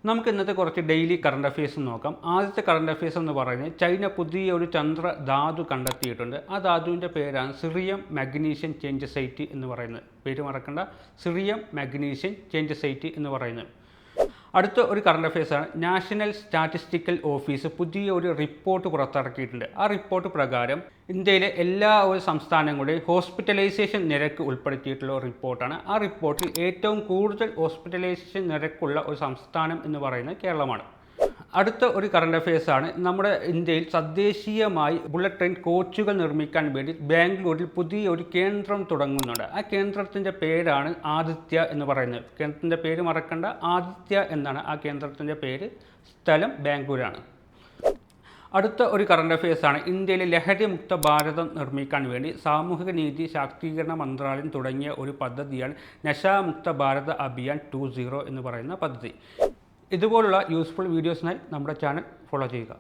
നമുക്ക് ഇന്നത്തെ കുറച്ച് ഡെയിലി കറണ്ട് അഫയേഴ്സ് നോക്കാം. ആദ്യത്തെ കറണ്ട് അഫയേഴ്സ് എന്ന് പറയുന്നത് ചൈന പുതിയ ഒരു ചന്ദ്രധാതു കണ്ടെത്തിയിട്ടുണ്ട്. ആ ധാതുവിൻ്റെ പേരാണ് സിറിയം മാഗ്നീഷ്യൻ ചേഞ്ചസൈറ്റ് എന്ന് പറയുന്നത്. പേര് മറക്കണ്ട, സിറിയം മാഗ്നീഷ്യൻ ചേഞ്ചസൈറ്റ് എന്ന് പറയുന്നത്. അടുത്ത ഒരു കറണ്ട് അഫയേഴ്സാണ് നാഷണൽ സ്റ്റാറ്റിസ്റ്റിക്കൽ ഓഫീസ് പുതിയ ഒരു റിപ്പോർട്ട് പുറത്തിറക്കിയിട്ടുണ്ട്. ആ റിപ്പോർട്ട് പ്രകാരം ഇന്ത്യയിലെ എല്ലാ സംസ്ഥാനങ്ങളുടെയും ഹോസ്പിറ്റലൈസേഷൻ നിരക്ക് ഉൾപ്പെടുത്തിയിട്ടുള്ള റിപ്പോർട്ടാണ്. ആ റിപ്പോർട്ടിൽ ഏറ്റവും കൂടുതൽ ഹോസ്പിറ്റലൈസേഷൻ നിരക്കുള്ള ഒരു സംസ്ഥാനം എന്ന് പറയുന്നത് കേരളമാണ്. അടുത്ത ഒരു കറണ്ട് അഫയേഴ്സാണ് നമ്മുടെ ഇന്ത്യയിൽ തദ്ദേശീയമായി ബുള്ളറ്റ് ട്രെയിൻ കോച്ചുകൾ നിർമ്മിക്കാൻ വേണ്ടി ബാംഗ്ലൂരിൽ പുതിയ ഒരു കേന്ദ്രം തുടങ്ങുന്നുണ്ട്. ആ കേന്ദ്രത്തിൻ്റെ പേരാണ് ആദിത്യ എന്ന് പറയുന്നത്. കേന്ദ്രത്തിൻ്റെ പേര് മറക്കണ്ട, ആദിത്യ എന്നാണ് ആ കേന്ദ്രത്തിൻ്റെ പേര്. സ്ഥലം ബാംഗ്ലൂരാണ്. അടുത്ത ഒരു കറണ്ട് അഫയേഴ്സാണ് ഇന്ത്യയിലെ ലഹരിമുക്ത ഭാരതം നിർമ്മിക്കാൻ വേണ്ടി സാമൂഹിക നീതി ശാക്തീകരണ മന്ത്രാലയം തുടങ്ങിയ ഒരു പദ്ധതിയാണ് നശാമുക്ത ഭാരത അഭിയാൻ 2.0 എന്ന് പറയുന്ന പദ്ധതി. ഇതുപോലുള്ള യൂസ്ഫുൾ വീഡിയോസിനായി നമ്മുടെ ചാനൽ ഫോളോ ചെയ്യുക.